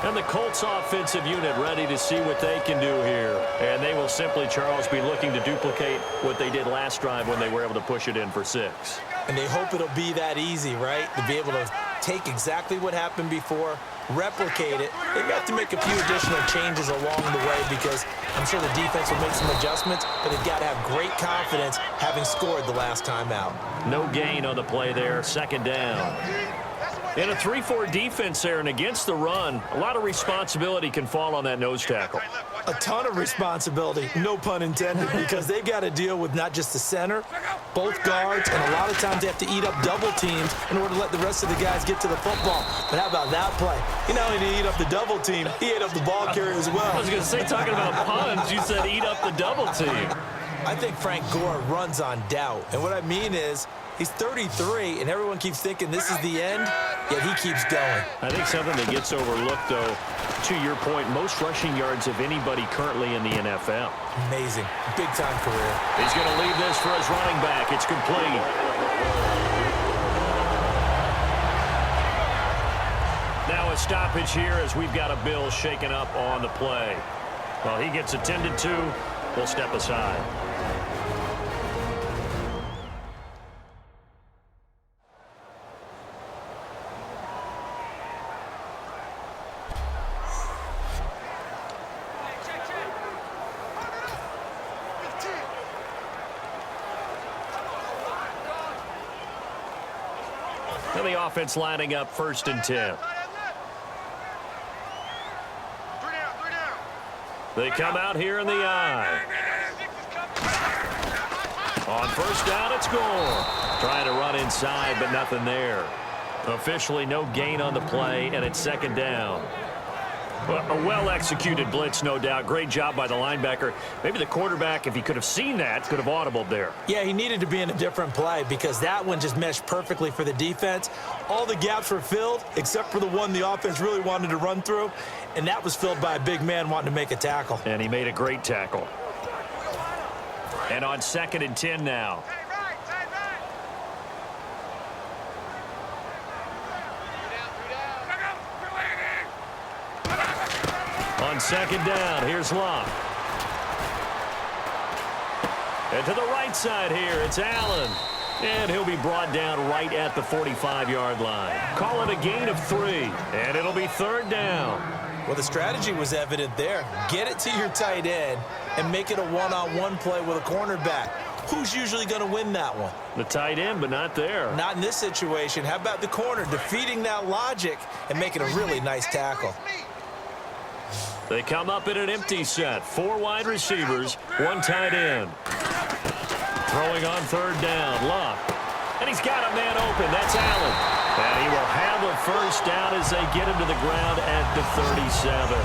And the Colts offensive unit ready to see what they can do here. And they will simply, Charles, be looking to duplicate what they did last drive when they were able to push it in for 6. And they hope it'll be that easy, right? To be able to take exactly what happened before, replicate it. They have to make a few additional changes along the way because I'm sure the defense will make some adjustments, but they've got to have great confidence having scored the last time out. No gain on the play there, 2nd down. In a 3-4 defense there and against the run, a lot of responsibility can fall on that nose tackle. A ton of responsibility, no pun intended, because they've got to deal with not just the center, both guards, and a lot of times they have to eat up double teams in order to let the rest of the guys get to the football. But how about that play? He not only did he eat up the double team, he ate up the ball carrier as well. I was going to say, talking about puns, you said eat up the double team. I think Frank Gore runs on doubt. And what I mean is, he's 33, and everyone keeps thinking this is the end, yet he keeps going. I think something that gets overlooked, though, to your point, most rushing yards of anybody currently in the NFL. Amazing. Big-time career. He's going to leave this for his running back. It's complete. Now a stoppage here as we've got a Bill shaken up on the play. Well, he gets attended to. We'll step aside. And the offense lining up 1st and 10. They come out here in the eye. On 1st down, it's Gore. Trying to run inside, but nothing there. Officially no gain on the play, and it's 2nd down. Well, a well-executed blitz, no doubt. Great job by the linebacker. Maybe the quarterback, if he could have seen that, could have audibled there. Yeah, he needed to be in a different play because that one just meshed perfectly for the defense. All the gaps were filled except for the one the offense really wanted to run through, and that was filled by a big man wanting to make a tackle. And he made a great tackle. And on 2nd and 10 now. On 2nd down, here's Locke. And to the right side here, it's Allen. And he'll be brought down right at the 45-yard line. Call it a gain of 3, and it'll be 3rd down. Well, the strategy was evident there. Get it to your tight end and make it a one-on-one play with a cornerback. Who's usually going to win that one? The tight end, but not there. Not in this situation. How about the corner defeating that logic and making a really nice tackle? They come up in an empty set. 4 wide receivers, 1 tight end. Throwing on 3rd down, Luck. And he's got a man open. That's Allen. And he will have a 1st down as they get him to the ground at the 37.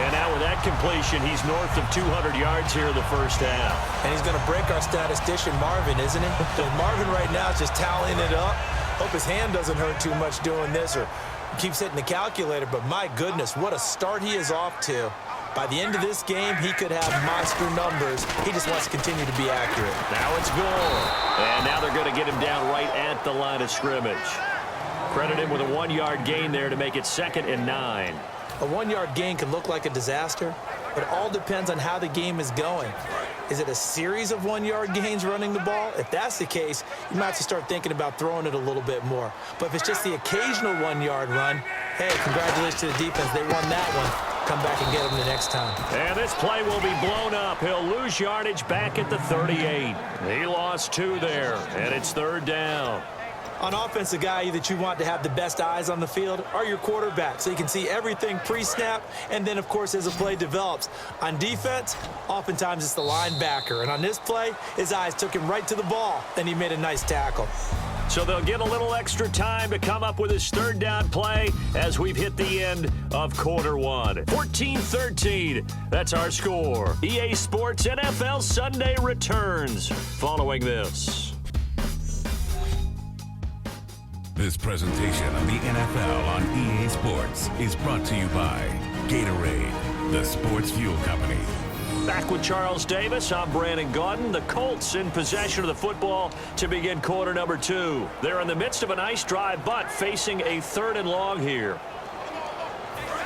And now with that completion, he's north of 200 yards here in the 1st half. And he's going to break our statistician, Marvin, isn't he? Marvin right now is just tallying it up. Hope his hand doesn't hurt too much doing this or keeps hitting the calculator, but my goodness, what a start he is off to. By the end of this game, he could have monster numbers. He just wants to continue to be accurate. Now it's Gore. And now they're going to get him down right at the line of scrimmage. Credit him with a 1-yard gain there to make it 2nd and 9. A 1-yard gain can look like a disaster, but it all depends on how the game is going. Is it a series of 1-yard gains running the ball? If that's the case, you might have to start thinking about throwing it a little bit more. But if it's just the occasional 1-yard run, hey, congratulations to the defense. They won that one. Come back and get them the next time. And this play will be blown up. He'll lose yardage back at the 38. He lost 2 there, and it's 3rd down. On offense, the guy that you want to have the best eyes on the field are your quarterbacks, so you can see everything pre-snap, and then, of course, as the play develops. On defense, oftentimes it's the linebacker, and on this play, his eyes took him right to the ball, and he made a nice tackle. So they'll get a little extra time to come up with his 3rd down play as we've hit the end of quarter 1. 14-13, that's our score. EA Sports NFL Sunday returns following this. This presentation of the NFL on EA Sports is brought to you by Gatorade, the sports fuel company. Back with Charles Davis, I'm Brandon Gaudin. The Colts in possession of the football to begin quarter number 2. They're in the midst of a nice drive, but facing a 3rd and long here.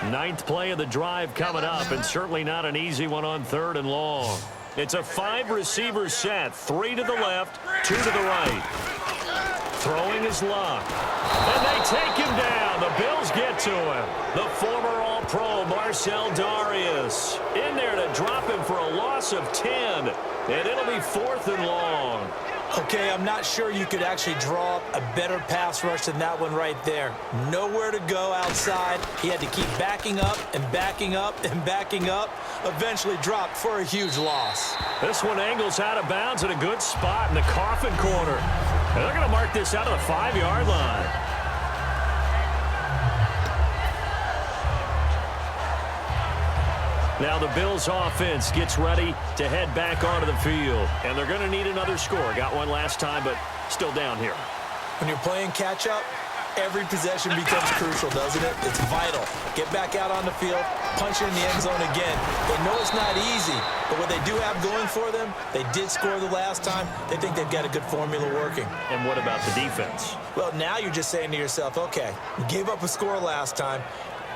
Ninth play of the drive coming up, and certainly not an easy one on 3rd and long. It's a 5-receiver set, 3 to the left, 2 to the right. Throwing his luck. And they take him down. The Bills get to him. The former All-Pro Marcel Darius in there to drop him for a loss of 10. And it'll be 4th and long. Okay, I'm not sure you could actually draw up a better pass rush than that one right there. Nowhere to go outside. He had to keep backing up and backing up and backing up. Eventually dropped for a huge loss. This one angles out of bounds at a good spot in the coffin corner. And they're going to mark this out of the 5-yard line. Now the Bills offense gets ready to head back onto the field. And they're going to need another score. Got one last time, but still down here. When you're playing catch-up, every possession becomes crucial, doesn't it? It's vital. Get back out on the field, punch it in the end zone again. They know it's not easy, but what they do have going for them, they did score the last time. They think they've got a good formula working. And what about the defense? Well, now you're just saying to yourself, okay, we gave up a score last time.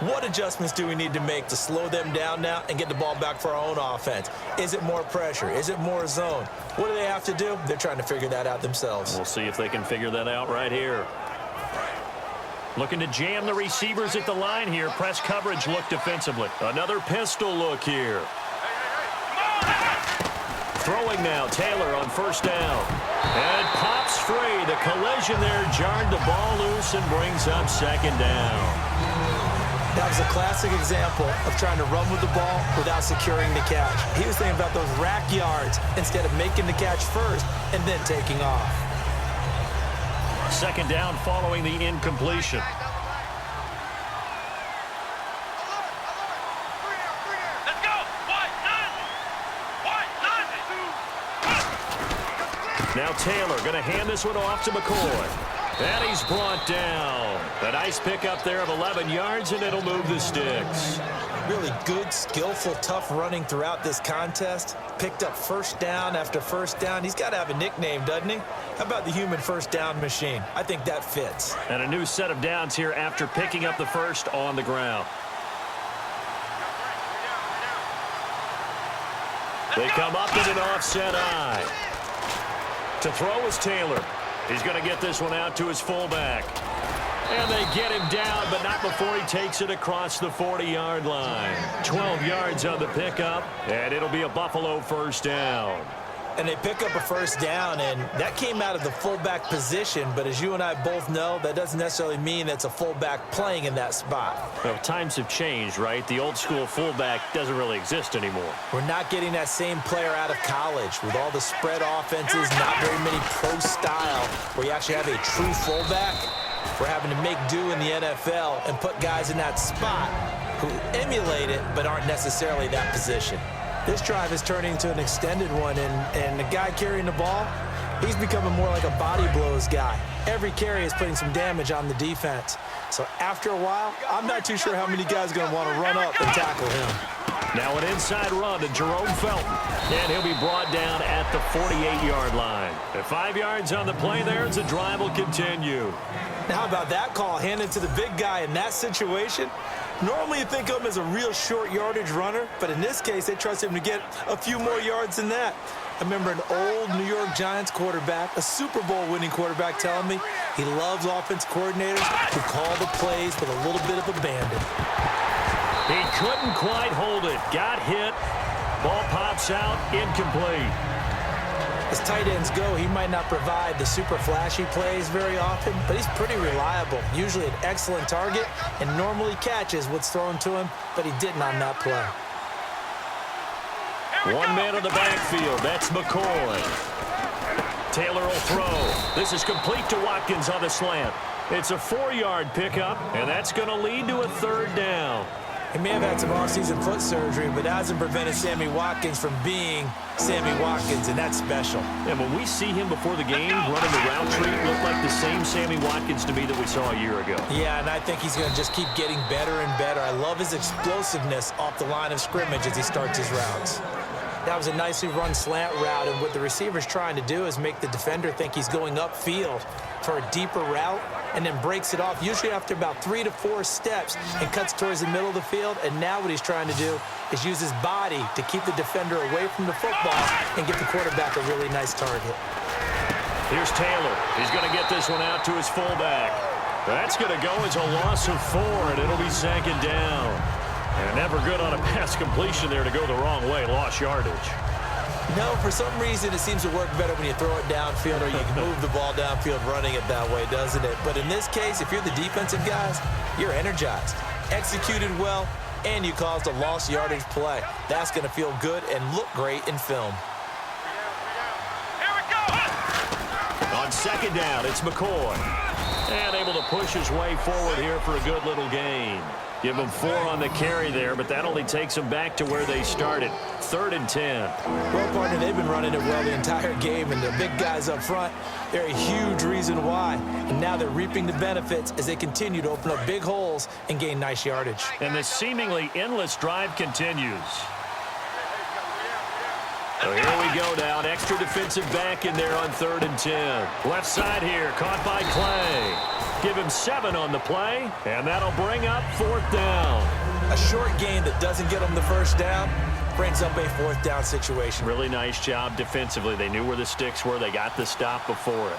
What adjustments do we need to make to slow them down now and get the ball back for our own offense? Is it more pressure? Is it more zone? What do they have to do? They're trying to figure that out themselves. We'll see if they can figure that out right here. Looking to jam the receivers at the line here. Press coverage look defensively. Another pistol look here. Throwing now, Taylor on 1st down. And pops free. The collision there jarred the ball loose and brings up 2nd down. That was a classic example of trying to run with the ball without securing the catch. He was thinking about those rack yards instead of making the catch first and then taking off. 2nd down following the incompletion. Let's go! Now Taylor going to hand this one off to McCoy. And he's brought down. A nice pickup there of 11 yards, and it'll move the sticks. Really good, skillful, tough running throughout this contest. Picked up 1st down after 1st down. He's got to have a nickname, doesn't he? How about the human 1st down machine? I think that fits. And a new set of downs here after picking up the 1st on the ground. They come up in an offset eye. To throw is Taylor. He's going to get this one out to his fullback. And they get him down, but not before he takes it across the 40-yard line. 12 yards on the pickup, and it'll be a Buffalo 1st down. And they pick up a 1st down, and that came out of the fullback position. But as you and I both know, that doesn't necessarily mean it's a fullback playing in that spot. Well, times have changed, right? The old school fullback doesn't really exist anymore. We're not getting that same player out of college with all the spread offenses, not very many pro style, where you actually have a true fullback. We're having to make do in the NFL and put guys in that spot who emulate it but aren't necessarily that position. This drive is turning into an extended one, and the guy carrying the ball, he's becoming more like a body blows guy. Every carry is putting some damage on the defense. So after a while, I'm not too sure how many guys are going to want to run up and tackle him. Now an inside run to Jerome Felton, and he'll be brought down at the 48-yard line. At 5 yards on the play there as the drive will continue. Now how about that call handed to the big guy in that situation? Normally you think of him as a real short yardage runner, but in this case they trust him to get a few more yards than that. I remember an old New York Giants quarterback, a Super Bowl winning quarterback, telling me he loves offense coordinators who call the plays with a little bit of abandon. He couldn't quite hold it. Got hit. Ball pops out. Incomplete. As tight ends go, he might not provide the super flashy plays very often, but he's pretty reliable. Usually an excellent target and normally catches what's thrown to him, but he didn't on that play. One man on the backfield. That's McCoy. Taylor will throw. This is complete to Watkins on the slant. It's a 4-yard pickup, and that's going to lead to a 3rd down. He may have had some off-season foot surgery, but that hasn't prevented Sammy Watkins from being Sammy Watkins, and that's special. And when we see him before the game running the route tree, it looked like the same Sammy Watkins to me that we saw a year ago. Yeah, and I think he's going to just keep getting better and better. I love his explosiveness off the line of scrimmage as he starts his routes. That was a nicely run slant route, and what the receiver's trying to do is make the defender think he's going upfield for a deeper route, and then breaks it off, usually after about 3 to 4 steps, and cuts towards the middle of the field. And now what he's trying to do is use his body to keep the defender away from the football and get the quarterback a really nice target. Here's Taylor. He's going to get this one out to his fullback. That's going to go as a loss of 4, and it'll be 2nd down. And never good on a pass completion there to go the wrong way. Lost yardage. No, for some reason it seems to work better when you throw it downfield or you can move the ball downfield running it that way, doesn't it? But in this case, if you're the defensive guys, you're energized, executed well, and you caused a lost yardage play. That's going to feel good and look great in film. On 2nd down, it's McCoy. And able to push his way forward here for a good little gain. Give him 4 on the carry there, but that only takes them back to where they started. 3rd and 10. Well, partner, they've been running it well the entire game, and the big guys up front, they're a huge reason why. And now they're reaping the benefits as they continue to open up big holes and gain nice yardage. And the seemingly endless drive continues. So here we go now. An extra defensive back in there on 3rd and 10. Left side here, caught by Clay. Give him 7 on the play, and that'll bring up 4th down. A short gain that doesn't get them the first down brings up a 4th down situation. Really nice job defensively. They knew where the sticks were. They got the stop before it.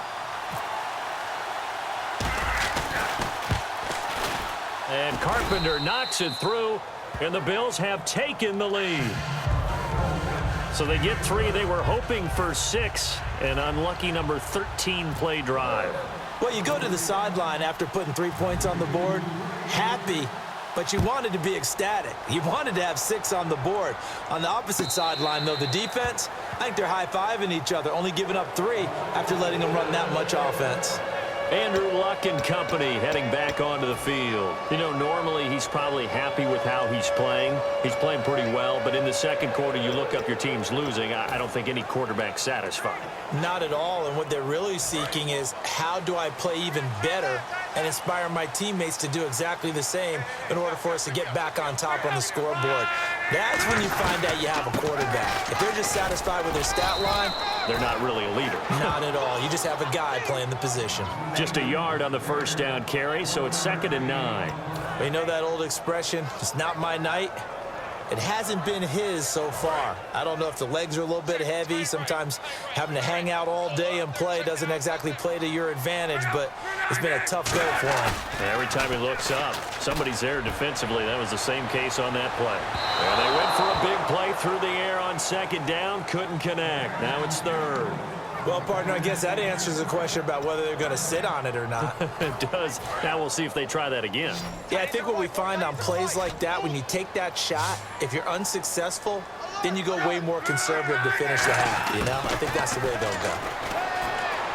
And Carpenter knocks it through, and the Bills have taken the lead. So they get 3. They were hoping for 6. An unlucky number 13 play drive. Well, you go to the sideline after putting 3 points on the board, happy, but you wanted to be ecstatic. You wanted to have 6 on the board. On the opposite sideline, though, the defense, I think they're high-fiving each other, only giving up 3 after letting them run that much offense. Andrew Luck and company heading back onto the field. You know, normally he's probably happy with how he's playing. He's playing pretty well, but in the second quarter, you look up your team's losing. I don't think any quarterback's satisfied. Not at all, and what they're really seeking is how do I play even better and inspire my teammates to do exactly the same in order for us to get back on top on the scoreboard. That's when you find out you have a quarterback. If they're just satisfied with their stat line, they're not really a leader. Not at all. You just have a guy playing the position. Just a yard on the first down carry, so it's 2nd and 9. Well, you know that old expression, it's not my night? It hasn't been his so far. I don't know if the legs are a little bit heavy. Sometimes having to hang out all day and play doesn't exactly play to your advantage, but it's been a tough go for him. Every time he looks up, somebody's there defensively. That was the same case on that play. And they went for a big play through the air on 2nd down. Couldn't connect. Now it's 3rd. Well, partner, I guess that answers the question about whether they're going to sit on it or not. It does. Now we'll see if they try that again. Yeah, I think what we find on plays like that, when you take that shot, if you're unsuccessful, then you go way more conservative to finish the half, you know? I think that's the way they'll go.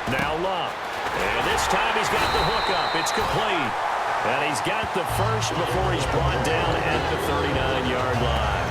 Now Luck. And this time he's got the hook up. It's complete. And he's got the first before he's brought down at the 39-yard line.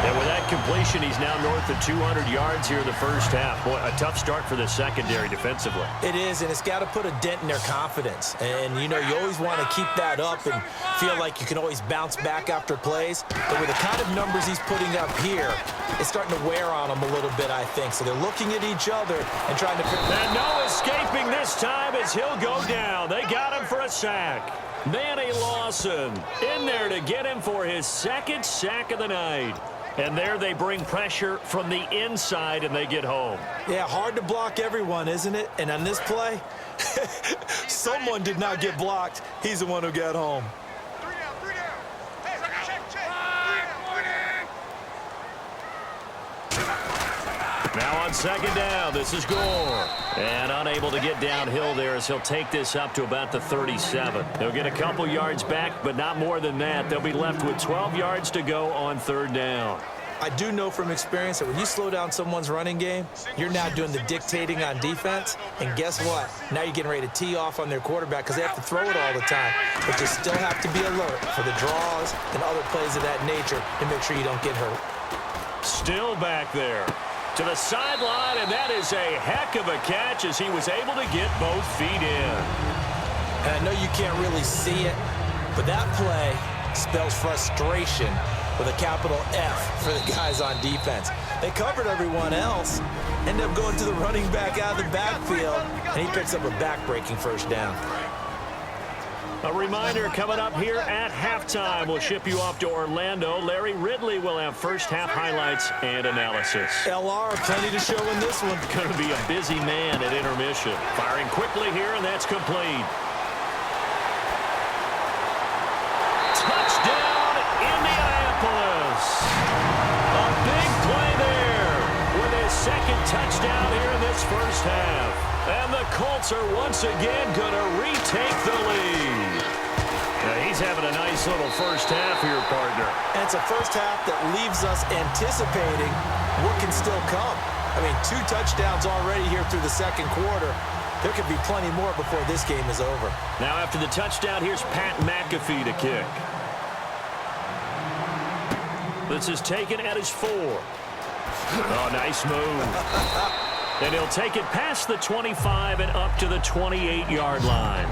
And with that completion, he's now north of 200 yards here in the first half. Boy, a tough start for the secondary defensively. It is, and it's got to put a dent in their confidence. And, you know, you always want to keep that up and feel like you can always bounce back after plays. But with the kind of numbers he's putting up here, it's starting to wear on them a little bit, I think. So they're looking at each other and trying to... And no escaping this time as he'll go down. They got him for a sack. Manny Lawson in there to get him for his 2nd sack of the night. And there they bring pressure from the inside, and they get home. Yeah, hard to block everyone, isn't it? And on this play, someone did not get blocked. He's the one who got home. Now on 2nd down, this is Gore. And unable to get downhill there as he'll take this up to about the 37. They'll get a couple yards back, but not more than that. They'll be left with 12 yards to go on 3rd down. I do know from experience that when you slow down someone's running game, you're now doing the dictating on defense. And guess what? Now you're getting ready to tee off on their quarterback because they have to throw it all the time. But you still have to be alert for the draws and other plays of that nature to make sure you don't get hurt. Still back there to the sideline, and that is a heck of a catch as he was able to get both feet in. And I know you can't really see it, but that play spells frustration with a capital F for the guys on defense. They covered everyone else, end up going to the running back out of the backfield, and he picks up a back-breaking first down. A reminder coming up here at halftime. We'll ship you off to Orlando. Larry Ridley will have first half highlights and analysis. LR, plenty to show in this one. Going to be a busy man at intermission. Firing quickly here, and that's complete. Touchdown, Indianapolis. A big play there with his second touchdown here in this first half. And the Colts are once again going to retake the lead. Now he's having a nice little first half here, partner. And it's a first half that leaves us anticipating what can still come. I mean, 2 touchdowns already here through the second quarter. There could be plenty more before this game is over. Now after the touchdown, here's Pat McAfee to kick. This is taken at his 4. Oh, nice move. And he'll take it past the 25 and up to the 28-yard line.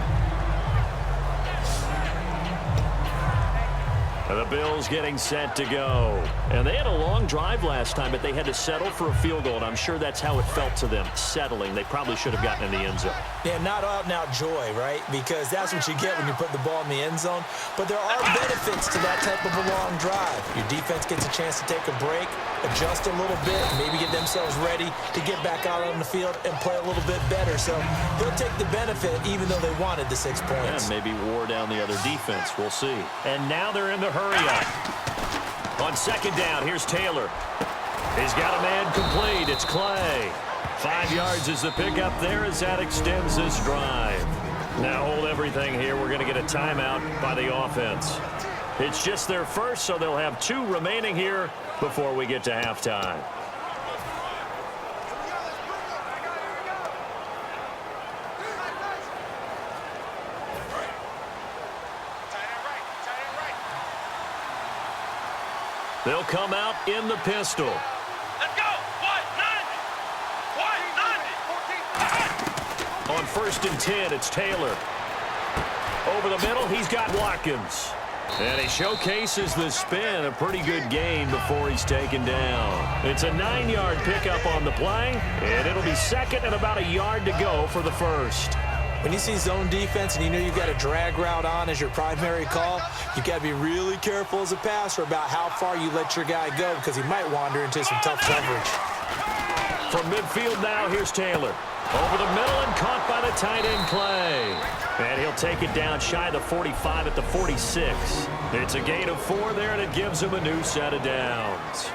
And the Bills getting set to go. And they had a long drive last time, but they had to settle for a field goal, and I'm sure that's how it felt to them, settling. They probably should have gotten in the end zone. Yeah, not out-and-out joy, right? Because that's what you get when you put the ball in the end zone. But there are benefits to that type of a long drive. Your defense gets a chance to take a break, adjust a little bit, maybe get themselves ready to get back out on the field and play a little bit better. So they'll take the benefit even though they wanted the 6 points. And maybe wore down the other defense. We'll see. And now they're in the hurry-up. On second down, here's Taylor. He's got a man complete. It's Clay. 5 yards is the pickup there as that extends this drive. Now hold everything here. We're going to get a timeout by the offense. It's just their first, so they'll have 2 remaining here before we get to halftime. They'll come out in the pistol. Let's go. On first and 10, it's Taylor. Over the middle, he's got Watkins. And he showcases the spin. A pretty good gain before he's taken down. It's a 9-yard pickup on the play, and it'll be second and about a yard to go for the first. When you see zone defense and you know you've got a drag route on as your primary call, you've got to be really careful as a passer about how far you let your guy go because he might wander into some tough coverage. From midfield now, here's Taylor. Over the middle and caught by the tight end Clay. And he'll take it down shy of the 45 at the 46. It's a gain of 4 there, and it gives him a new set of downs.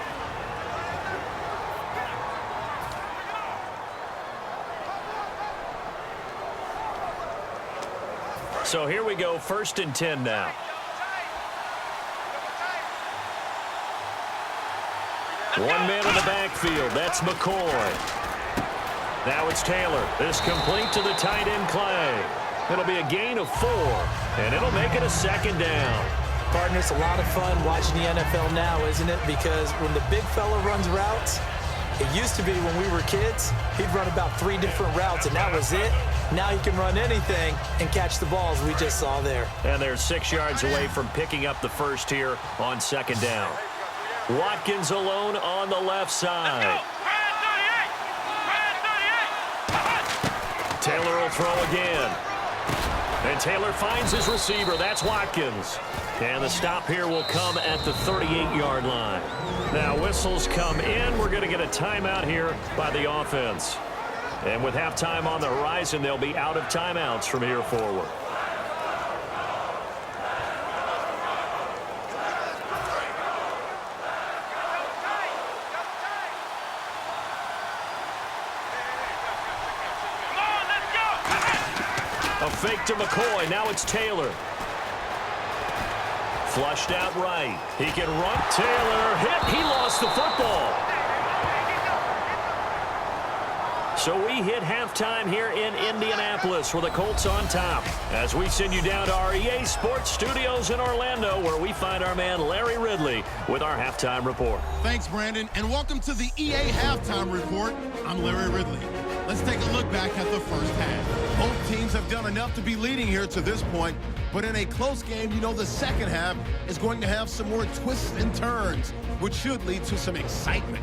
So here we go, first and 10 now. One man in the backfield. That's McCoy. Now it's Taylor. This complete to the tight end Clay. It'll be a gain of 4, and it'll make it a second down. Partner, it's a lot of fun watching the NFL now, isn't it? Because when the big fella runs routes, it used to be when we were kids, he'd run about 3 different routes, and that was it. Now he can run anything and catch the balls we just saw there. And they're 6 yards away from picking up the first here on second down. Watkins alone on the left side. Taylor will throw again. And Taylor finds his receiver. That's Watkins. And the stop here will come at the 38-yard line. Now whistles come in. We're going to get a timeout here by the offense. And with halftime on the horizon, they'll be out of timeouts from here forward. A fake to McCoy. Now it's Taylor. Flushed out right. He can run. Taylor hit. He lost the football. So we hit halftime here in Indianapolis with the Colts on top as we send you down to our EA Sports Studios in Orlando where we find our man Larry Ridley with our halftime report. Thanks, Brandon, and welcome to the EA Halftime Report. I'm Larry Ridley. Let's take a look back at the first half. Both teams have done enough to be leading here to this point, but in a close game, you know the second half is going to have some more twists and turns, which should lead to some excitement.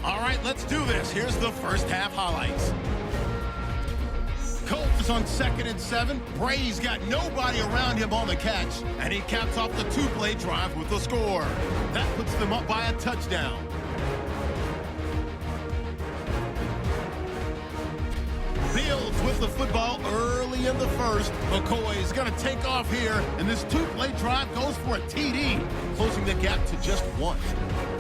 All right, let's do this. Here's the first half highlights. Colts is on 2nd and 7. Brady's got nobody around him on the catch, and he caps off the two-play drive with a score. That puts them up by a touchdown. Bills with the football early in the first. McCoy is going to take off here, and this two-play drive goes for a TD, closing the gap to just one.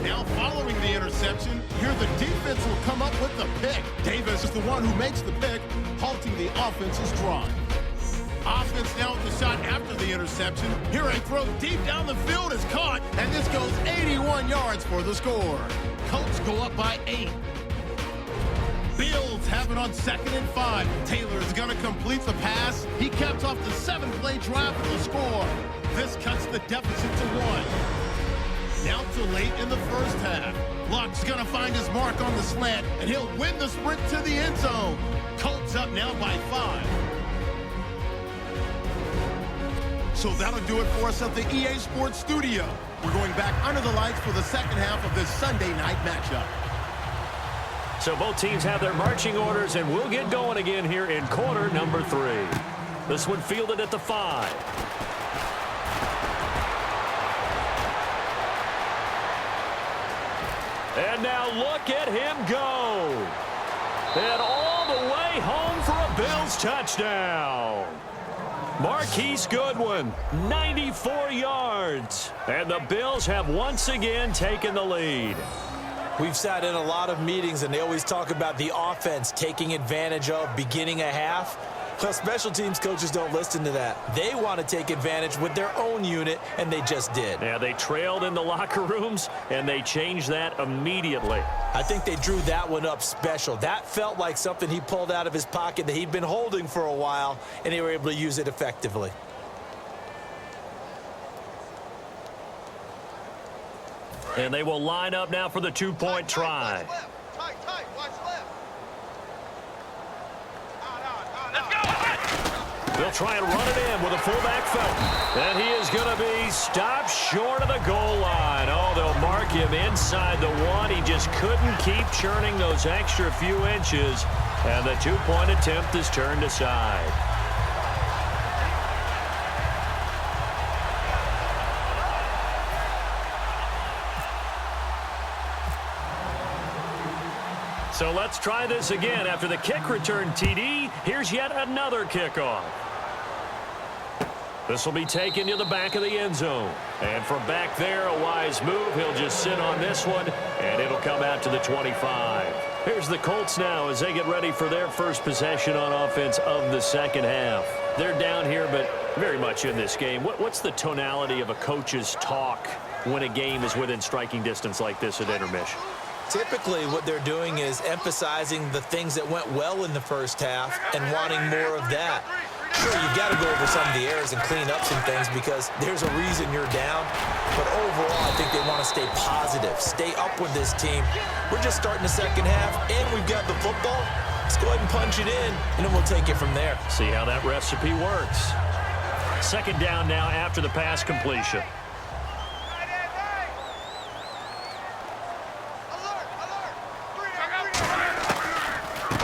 Now following the interception, here the defense will come up with the pick. Davis is the one who makes the pick, halting the offense's drive. Offense now with the shot after the interception. Here a throw deep down the field is caught, and this goes 81 yards for the score. Colts go up by 8. Bills have it on 2nd and 5. Taylor is going to complete the pass. He caps off the 7-play drive for the score. This cuts the deficit to 1. Now to late in the first half. Luck's going to find his mark on the slant, and he'll win the sprint to the end zone. Colts up now by 5. So that'll do it for us at the EA Sports Studio. We're going back under the lights for the second half of this Sunday night matchup. So both teams have their marching orders, and we'll get going again here in quarter number 3. This one fielded at the 5. And now look at him go. And all the way home for a Bills touchdown. Marquise Goodwin, 94 yards. And the Bills have once again taken the lead. We've sat in a lot of meetings, and they always talk about the offense taking advantage of beginning a half. Well, special teams coaches don't listen to that. They want to take advantage with their own unit, and they just did. Yeah, they trailed in the locker rooms, and they changed that immediately. I think they drew that one up special. That felt like something he pulled out of his pocket that he'd been holding for a while, and they were able to use it effectively. And they will line up now for the two-point try. They'll try and run it in with a fullback Felton. And he is going to be stopped short of the goal line. Oh, they'll mark him inside the 1. He just couldn't keep churning those extra few inches. And the two-point attempt is turned aside. So let's try this again. After the kick return TD, here's yet another kickoff. This will be taken to the back of the end zone. And from back there, a wise move. He'll just sit on this one, and it'll come out to the 25. Here's the Colts now as they get ready for their first possession on offense of the second half. They're down here, but very much in this game. What's the tonality of a coach's talk when a game is within striking distance like this at intermission? Typically, what they're doing is emphasizing the things that went well in the first half and wanting more of that. Sure, you've got to go over some of the errors and clean up some things because there's a reason you're down. But overall, I think they want to stay positive, stay up with this team. We're just starting the second half, and we've got the football. Let's go ahead and punch it in, and then we'll take it from there. See how that recipe works. Second down now after the pass completion.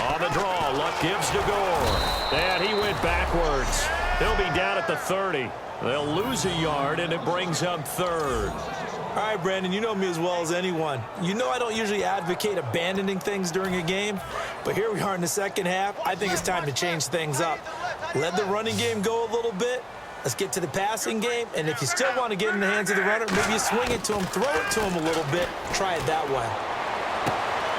On the draw, Luck gives to Gore. And he went backwards. He'll be down at the 30. They'll lose a yard, and it brings up third. All right, Brandon, you know me as well as anyone. You know I don't usually advocate abandoning things during a game, but here we are in the second half. I think it's time to change things up. Let the running game go a little bit. Let's get to the passing game, and if you still want to get in the hands of the runner, maybe you swing it to him, throw it to him a little bit. Try it that way.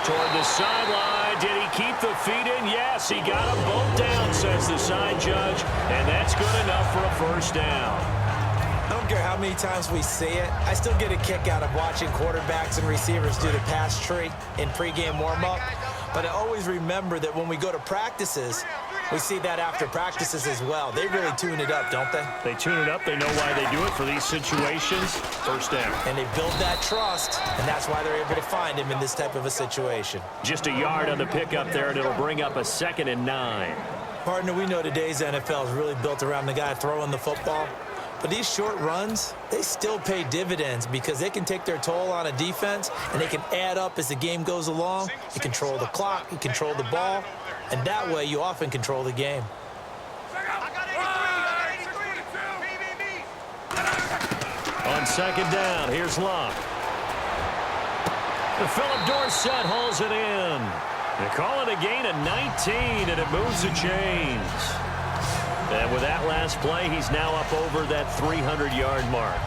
Toward the sideline. Did he keep the feet in? Yes, he got them both down, says the side judge, and that's good enough for a first down. I don't care how many times we see it. I still get a kick out of watching quarterbacks and receivers do the pass tree in pregame warm-up. But I always remember that when we go to practices, we see that after practices as well. They really tune it up, don't they? They tune it up. They know why they do it for these situations. First down. And they build that trust, and that's why they're able to find him in this type of a situation. Just a yard on the pickup there, and it'll bring up a 2nd and 9. Partner, we know today's NFL is really built around the guy throwing the football. But these short runs, they still pay dividends because they can take their toll on a defense, and they can add up as the game goes along. You control the clock, you control the ball, and that way you often control the game. On second down, here's Locke. Philip Dorsett hauls it in. They call it a gain of 19, and it moves the chains. And with that last play, he's now up over that 300-yard mark.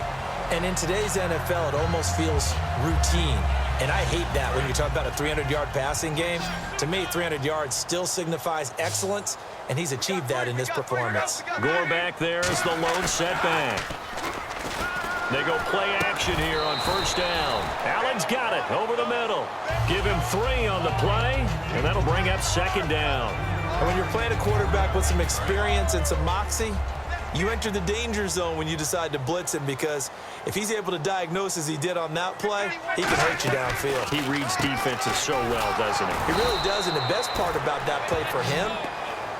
And in today's NFL, it almost feels routine. And I hate that when you talk about a 300-yard passing game. To me, 300 yards still signifies excellence, and he's achieved that in this performance. Gore back there is the lone setback. They go play action here on first down. Allen's got it over the middle. Give him 3 on the play, and that'll bring up second down. And when you're playing a quarterback with some experience and some moxie, you enter the danger zone when you decide to blitz him, because if he's able to diagnose as he did on that play, he can hurt you downfield. He reads defenses so well, doesn't he? He really does, and the best part about that play for him,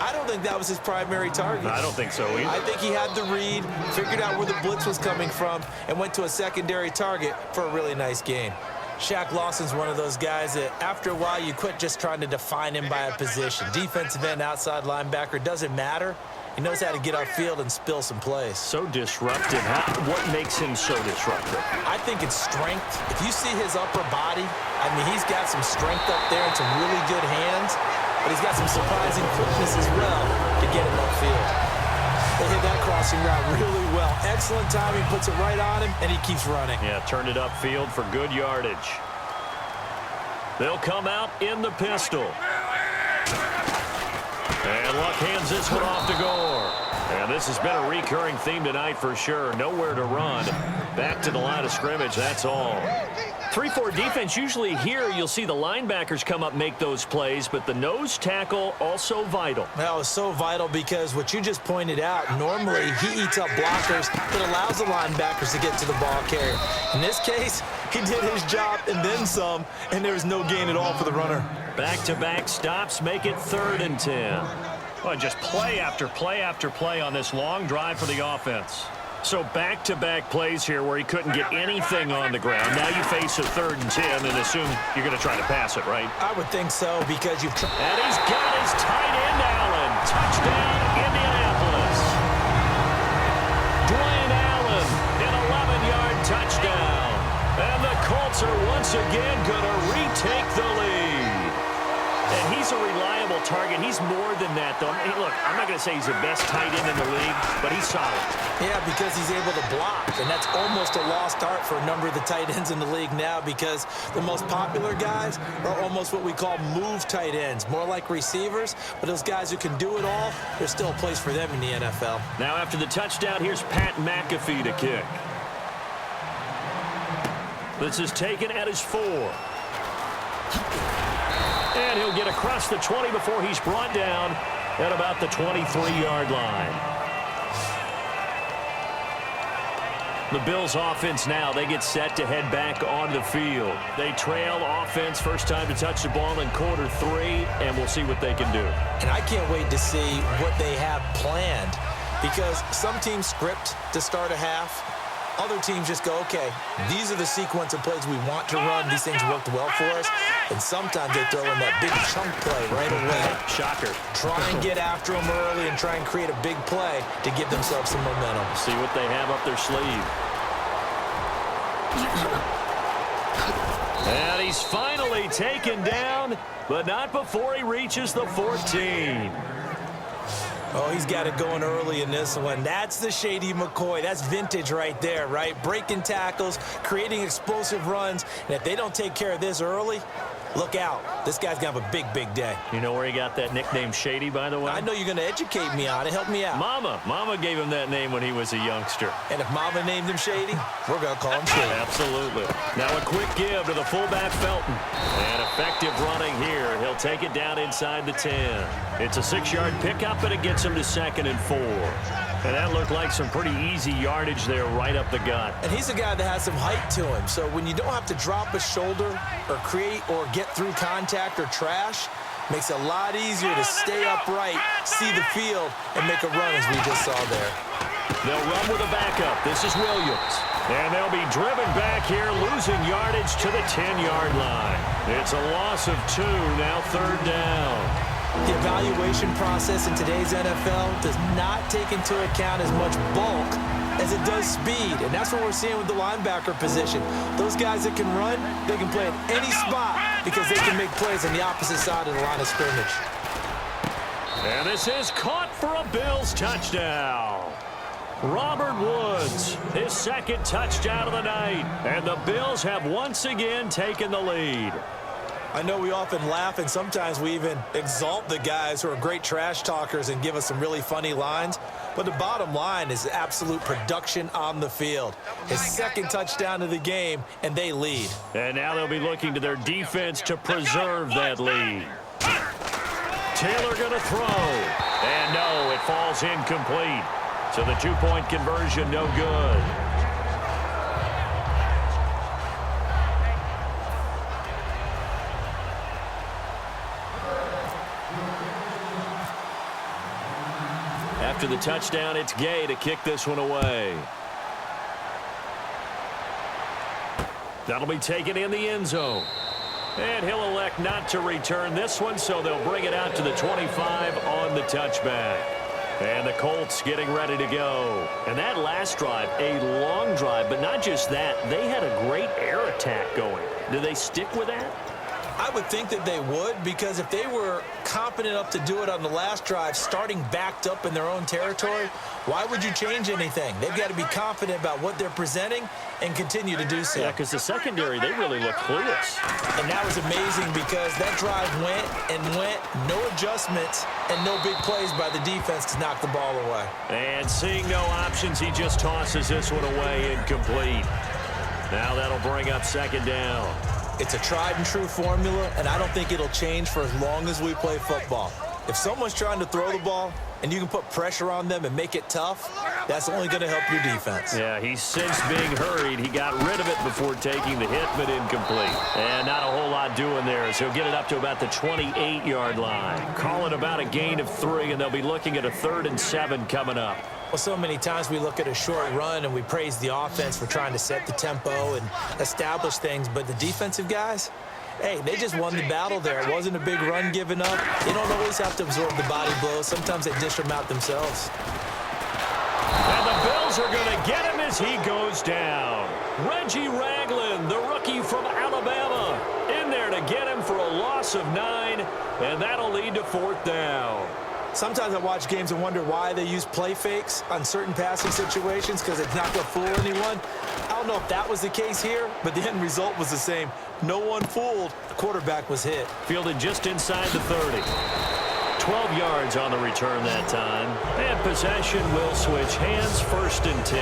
I don't think that was his primary target. I don't think so either. I think he had the read, figured out where the blitz was coming from, and went to a secondary target for a really nice gain. Shaq Lawson's one of those guys that after a while you quit just trying to define him by a position. Defensive end, outside linebacker, doesn't matter. He knows how to get upfield and spill some plays. So disruptive. What makes him so disruptive? I think it's strength. If you see his upper body, I mean, he's got some strength up there and some really good hands, but he's got some surprising quickness as well to get him upfield. They hit that crossing route really well. Excellent timing, puts it right on him, and he keeps running. Yeah, turned it upfield for good yardage. They'll come out in the pistol. And Luck hands this one off to Gore. And this has been a recurring theme tonight for sure. Nowhere to run. Back to the line of scrimmage, that's all. 3-4 defense, usually here you'll see the linebackers come up, make those plays, but the nose tackle also vital. That was so vital because what you just pointed out, normally he eats up blockers that allows the linebackers to get to the ball carrier. In this case, he did his job and then some, and there was no gain at all for the runner. Back-to-back stops make it 3rd and 10. Well, just play after play after play on this long drive for the offense. So back-to-back plays here where he couldn't get anything on the ground. Now you face a 3rd and 10 and assume you're going to try to pass it, right? I would think so because you've tried. And he's got his tight end, Allen. Touchdown, Indianapolis. Dwayne Allen, an 11-yard touchdown. And the Colts are once again going to retake the lead. And he's a reliable target. He's more than that, though. Hey, look, I'm not going to say he's the best tight end in the league, but he's solid. Yeah, because he's able to block, and that's almost a lost art for a number of the tight ends in the league now because the most popular guys are almost what we call move tight ends, more like receivers, but those guys who can do it all, there's still a place for them in the NFL. Now after the touchdown, here's Pat McAfee to kick. This is taken at his 4. And he'll get across the 20 before he's brought down at about the 23-yard line. The Bills offense now, they get set to head back on the field. They trail offense, first time to touch the ball in quarter 3, and we'll see what they can do. And I can't wait to see what they have planned because some teams script to start a half. Other teams just go, okay, these are the sequence of plays we want to run. These things worked well for us. And sometimes they throw in that big chunk play right away. Shocker. Try and get after them early and try and create a big play to give themselves some momentum. See what they have up their sleeve. And he's finally taken down, but not before he reaches the 14. Oh, he's got it going early in this one. That's the Shady McCoy. That's vintage right there, right? Breaking tackles, creating explosive runs. And if they don't take care of this early, look out. This guy's going to have a big, big day. You know where he got that nickname Shady, by the way? I know you're going to educate me on it. Help me out. Mama gave him that name when he was a youngster. And if Mama named him Shady, we're going to call him Shady. Absolutely. Now a quick give to the fullback Felton. And effective running here. He'll take it down inside the 10. It's a 6-yard pickup, but it gets him to 2nd and 4. And that looked like some pretty easy yardage there right up the gut. And he's a guy that has some height to him. So when you don't have to drop a shoulder or create or get through contact or trash, makes it a lot easier to stay upright, see the field, and make a run as we just saw there. They'll run with a backup. This is Williams. And they'll be driven back here, losing yardage to the 10-yard line. It's a loss of 2, now third down. The evaluation process in today's NFL does not take into account as much bulk as it does speed, and that's what we're seeing with the linebacker position. Those guys that can run, they can play at any spot because they can make plays on the opposite side of the line of scrimmage. And this is caught for a Bills touchdown. Robert Woods, his second touchdown of the night, and the Bills have once again taken the lead. I know we often laugh, and sometimes we even exalt the guys who are great trash talkers and give us some really funny lines. But the bottom line is absolute production on the field. His second touchdown of the game, and they lead. And now they'll be looking to their defense to preserve that lead. Taylor going to throw. And no, it falls incomplete. So the two-point conversion no good. After the touchdown, it's Gay to kick this one away. That'll be taken in the end zone. And he'll elect not to return this one, so they'll bring it out to the 25 on the touchback. And the Colts getting ready to go. And that last drive, a long drive, but not just that. They had a great air attack going. Do they stick with that? I would think that they would, because if they were confident enough to do it on the last drive, starting backed up in their own territory, why would you change anything? They've got to be confident about what they're presenting and continue to do so. Yeah, because the secondary, they really look clueless. And that was amazing because that drive went and went, no adjustments, and no big plays by the defense to knock the ball away. And seeing no options, he just tosses this one away incomplete. Now that'll bring up second down. It's a tried-and-true formula, and I don't think it'll change for as long as we play football. If someone's trying to throw the ball and you can put pressure on them and make it tough, that's only going to help your defense. Yeah, he's since being hurried. He got rid of it before taking the hit, but incomplete. And not a whole lot doing there, as he'll get it up to about the 28-yard line. Call it about a gain of 3, and they'll be looking at a 3rd and 7 coming up. Well, so many times we look at a short run and we praise the offense for trying to set the tempo and establish things, but the defensive guys, hey, they just won the battle there. It wasn't a big run given up. They don't always have to absorb the body blows. Sometimes they dish them out themselves. And the Bills are going to get him as he goes down. Reggie Ragland, the rookie from Alabama, in there to get him for a loss of 9, and that'll lead to 4th down. Sometimes I watch games and wonder why they use play fakes on certain passing situations, because it's not going to fool anyone. I don't know if that was the case here, but the end result was the same. No one fooled. The quarterback was hit. Fielded just inside the 30. 12 yards on the return that time. And possession will switch hands, 1st and 10.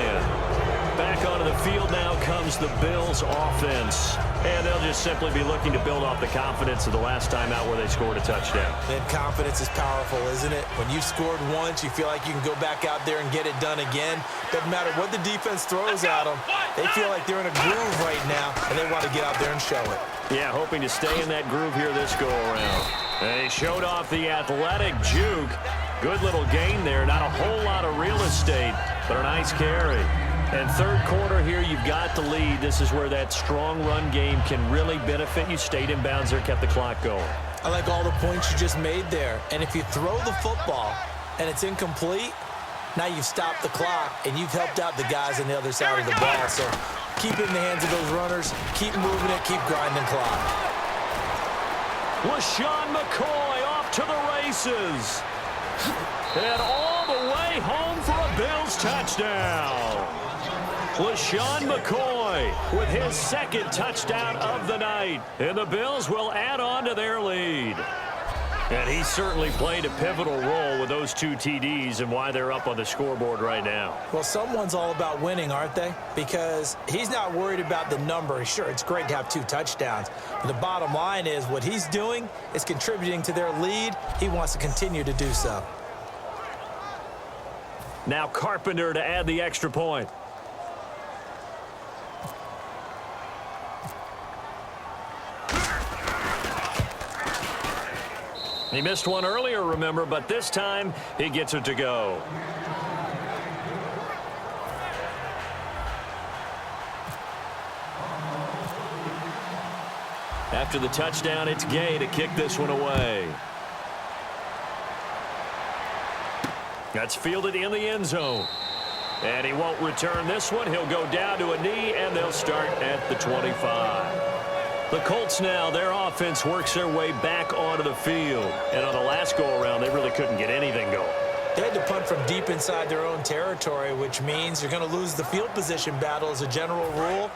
Back onto the field now comes the Bills offense. And they'll just simply be looking to build off the confidence of the last time out where they scored a touchdown. And confidence is powerful, isn't it? When you've scored once, you feel like you can go back out there and get it done again. Doesn't matter what the defense throws at them. They feel like they're in a groove right now, and they want to get out there and show it. Yeah, hoping to stay in that groove here this go-around. They showed off the athletic juke. Good little gain there. Not a whole lot of real estate, but a nice carry. And third quarter here, you've got the lead. This is where that strong run game can really benefit you. Stayed in bounds there, kept the clock going. I like all the points you just made there. And if you throw the football and it's incomplete, now you've stopped the clock and you've helped out the guys on the other side of the ball. So keep it in the hands of those runners. Keep moving it. Keep grinding clock. LaShawn McCoy off to the races. And all the way home for a Bills touchdown. LaShawn McCoy with his second touchdown of the night. And the Bills will add on to their lead. And he certainly played a pivotal role with those 2 TDs and why they're up on the scoreboard right now. Well, someone's all about winning, aren't they? Because he's not worried about the number. Sure, it's great to have 2 touchdowns. But the bottom line is what he's doing is contributing to their lead. He wants to continue to do so. Now Carpenter to add the extra point. He missed one earlier, remember, but this time he gets it to go. After the touchdown, it's Gay to kick this one away. That's fielded in the end zone. And he won't return this one. He'll go down to a knee, and they'll start at the 25. The Colts now, their offense works their way back onto the field. And on the last go-around, they really couldn't get anything going. They had to punt from deep inside their own territory, which means you're going to lose the field position battle as a general rule.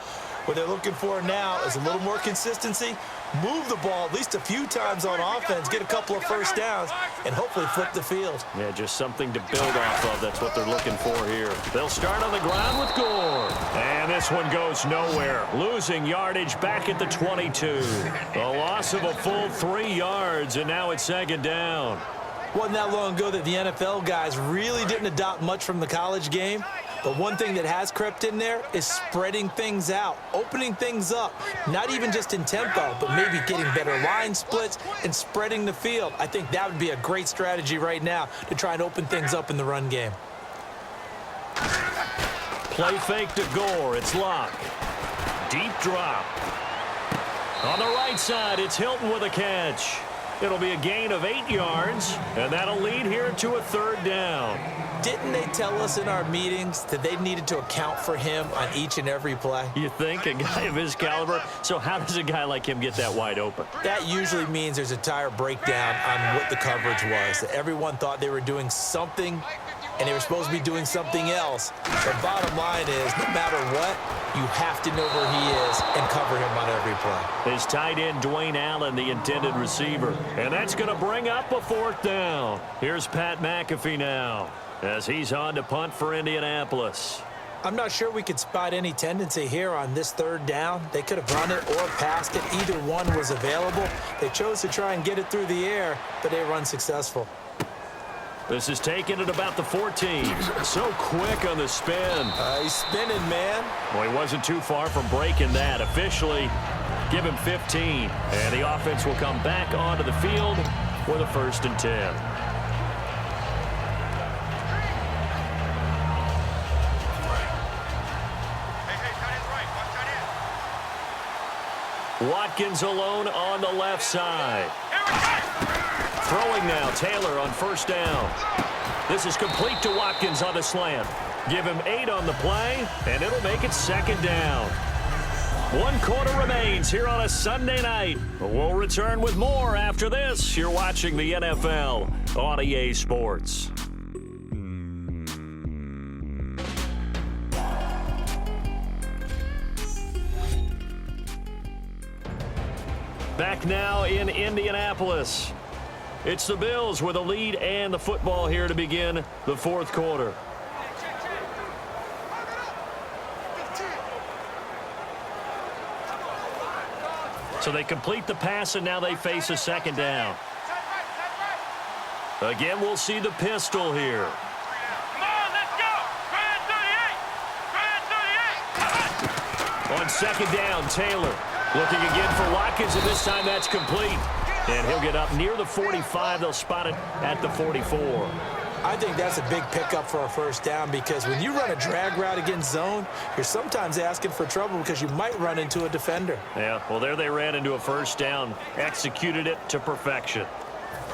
What they're looking for now is a little more consistency, move the ball at least a few times on offense, get a couple of first downs, and hopefully flip the field. Yeah, just something to build off of. That's what they're looking for here. They'll start on the ground with Gore. And this one goes nowhere. Losing yardage back at the 22. A loss of a full 3 yards, and now it's second down. Wasn't that long ago that the NFL guys really didn't adopt much from the college game. But one thing that has crept in there is spreading things out, opening things up, not even just in tempo, but maybe getting better line splits and spreading the field. I think that would be a great strategy right now to try and open things up in the run game. Play fake to Gore. It's Locke. Deep drop. On the right side, it's Hilton with a catch. It'll be a gain of 8 yards, and that'll lead here to a third down. Didn't they tell us in our meetings that they needed to account for him on each and every play? You think? A guy of his caliber? So how does a guy like him get that wide open? That usually means there's a tire breakdown on what the coverage was. That everyone thought they were doing something, and they were supposed to be doing something else. The bottom line is, no matter what, you have to know where he is and cover him on every play. His tight end, Dwayne Allen, the intended receiver. And that's going to bring up a fourth down. Here's Pat McAfee now, as he's on to punt for Indianapolis. I'm not sure we could spot any tendency here on this third down. They could have run it or passed it. Either one was available. They chose to try and get it through the air, but they were unsuccessful. This is taken at about the 14. So quick on the spin. He's spinning, man. Well, he wasn't too far from breaking that. Officially, give him 15. And the offense will come back onto the field with a 1st and 10. Watkins alone on the left side. Throwing now, Taylor on 1st down. This is complete to Watkins on the slant. Give him 8 on the play, and it'll make it 2nd down. 1 quarter remains here on a Sunday night. We'll return with more after this. You're watching the NFL on EA Sports. Back now in Indianapolis. It's the Bills with a lead and the football here to begin the 4th quarter. So they complete the pass, and now they face a 2nd down. Again, we'll see the pistol here. On 2nd down, Taylor looking again for Watkins, and this time that's complete. And he'll get up near the 45. They'll spot it at the 44. I think that's a big pickup for a 1st down, because when you run a drag route against zone, you're sometimes asking for trouble because you might run into a defender. Yeah, well, there they ran into a 1st down, executed it to perfection.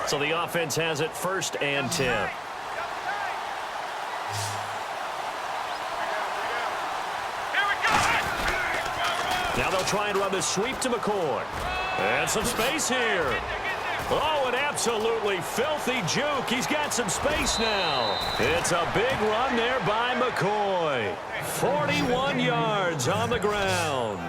So the offense has it 1st and 10. Now they'll try and run the sweep to McCoy. And some space here. Oh, an absolutely filthy juke. He's got some space now. It's a big run there by McCoy. 41 yards on the ground.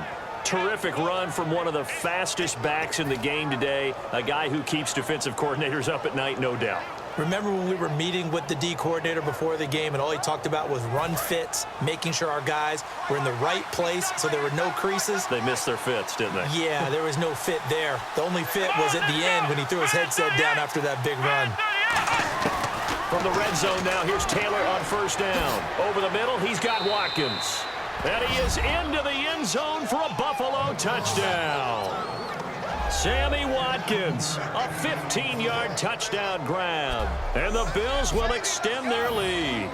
Terrific run from one of the fastest backs in the game today. A guy who keeps defensive coordinators up at night, no doubt. Remember when we were meeting with the D coordinator before the game, and all he talked about was run fits, making sure our guys were in the right place so there were no creases? They missed their fits, didn't they? Yeah, there was no fit there. The only fit was at the end when he threw his headset down after that big run. From the red zone now, here's Taylor on 1st down. Over the middle, he's got Watkins. And he is into the end zone for a Buffalo touchdown. Sammy Watkins, a 15-yard touchdown grab. And the Bills will extend their lead.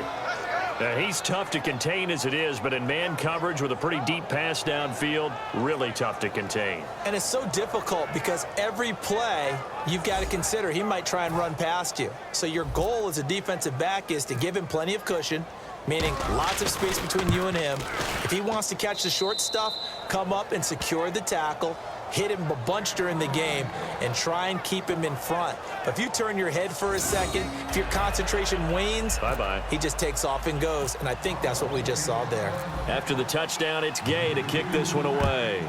He's tough to contain as it is, but in man coverage with a pretty deep pass downfield, really tough to contain. And it's so difficult because every play you've got to consider he might try and run past you. So your goal as a defensive back is to give him plenty of cushion, meaning lots of space between you and him. If he wants to catch the short stuff, come up and secure the tackle, hit him a bunch during the game, and try and keep him in front. But if you turn your head for a second, if your concentration wanes, bye-bye. He just takes off and goes, and I think that's what we just saw there. After the touchdown, it's Gay to kick this one away.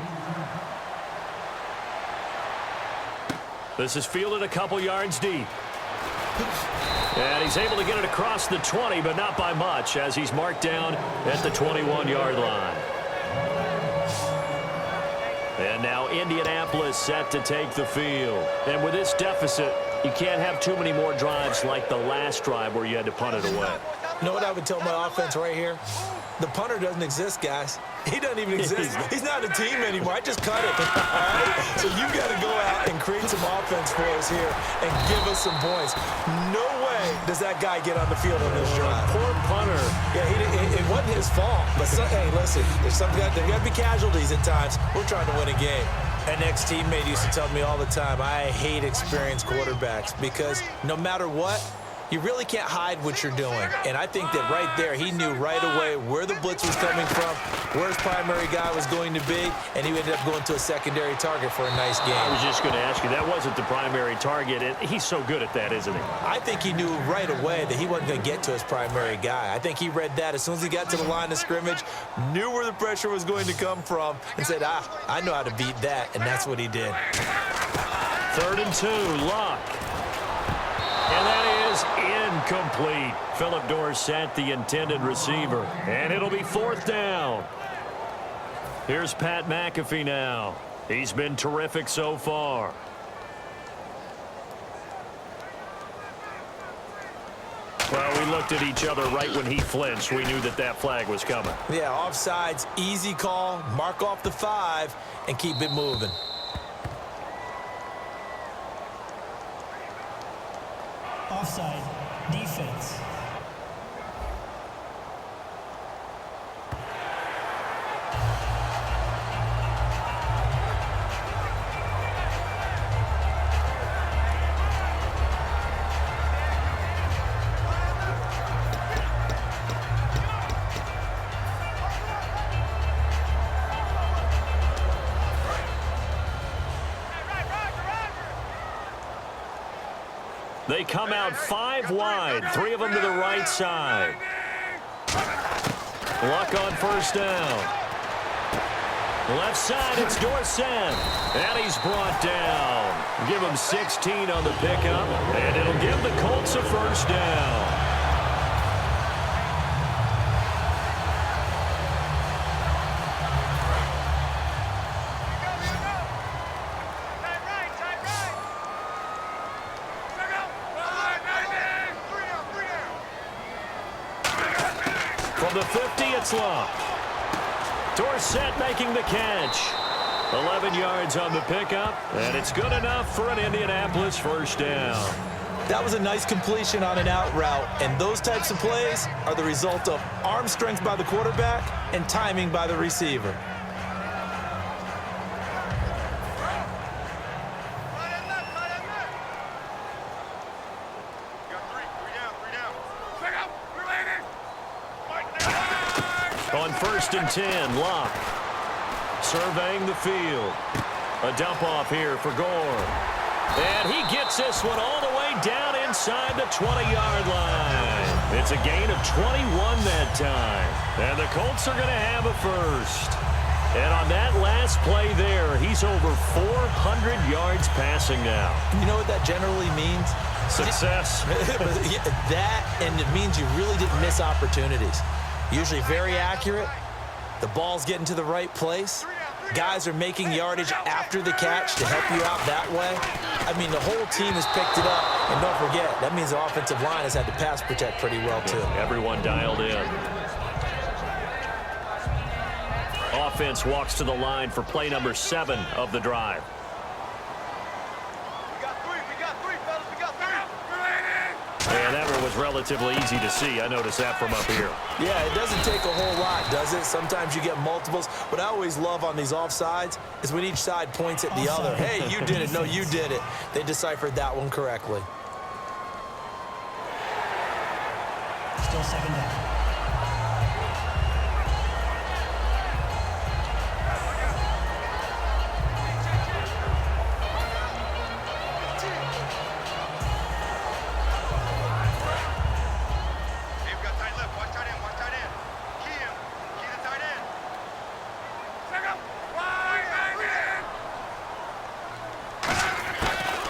This is fielded a couple yards deep. And he's able to get it across the 20, but not by much, as he's marked down at the 21-yard line. And now Indianapolis set to take the field. And with this deficit, you can't have too many more drives like the last drive where you had to punt it away. You know what I would tell my offense right here? The punter doesn't exist, guys. He doesn't even exist. He's not a team anymore. I just cut it. All right? So you've got to go out and create some offense for us here and give us some points. No way does that guy get on the field on this drive. Poor punter. Yeah, it wasn't his fault. But, hey, listen, there's got to be casualties at times. We're trying to win a game. An ex-teammate used to tell me all the time, I hate experienced quarterbacks because no matter what, you really can't hide what you're doing. And I think that right there, he knew right away where the blitz was coming from, where his primary guy was going to be, and he ended up going to a secondary target for a nice game. I was just going to ask you, that wasn't the primary target, and he's so good at that, isn't he? I think he knew right away that he wasn't going to get to his primary guy. I think he read that as soon as he got to the line of scrimmage, knew where the pressure was going to come from, and said, I know how to beat that, and that's what he did. 3rd and 2, Luck. And that is incomplete. Philip Dorsett, the intended receiver. And it'll be 4th down. Here's Pat McAfee now. He's been terrific so far. Well, we looked at each other right when he flinched. We knew that that flag was coming. Yeah, offsides, easy call, mark off the 5, and keep it moving. Offside, defense. They come out 5 wide, 3 of them to the right side. Luck on 1st down. Left side, it's Dorsett. And he's brought down. Give him 16 on the pickup, and it'll give the Colts a 1st down. From the 50, it's Luck. Dorsett making the catch. 11 yards on the pickup, and it's good enough for an Indianapolis 1st down. That was a nice completion on an out route, and those types of plays are the result of arm strength by the quarterback and timing by the receiver. On 1st and 10, Luck surveying the field. A dump off here for Gore. And he gets this one all the way down inside the 20-yard line. It's a gain of 21 that time. And the Colts are going to have a 1st. And on that last play there, he's over 400 yards passing now. You know what that generally means? Success. That, and it means you really didn't miss opportunities. Usually very accurate. The ball's getting to the right place. Guys are making yardage after the catch to help you out that way. I mean, the whole team has picked it up. And don't forget, that means the offensive line has had to pass protect pretty well, too. Everyone dialed in. Offense walks to the line for play number 7 of the drive. And that one was relatively easy to see. I noticed that from up here. Yeah, it doesn't take a whole lot, does it? Sometimes you get multiples. What I always love on these offsides is when each side points at the other. Hey, you did it. No, you did it. They deciphered that one correctly. Still second down.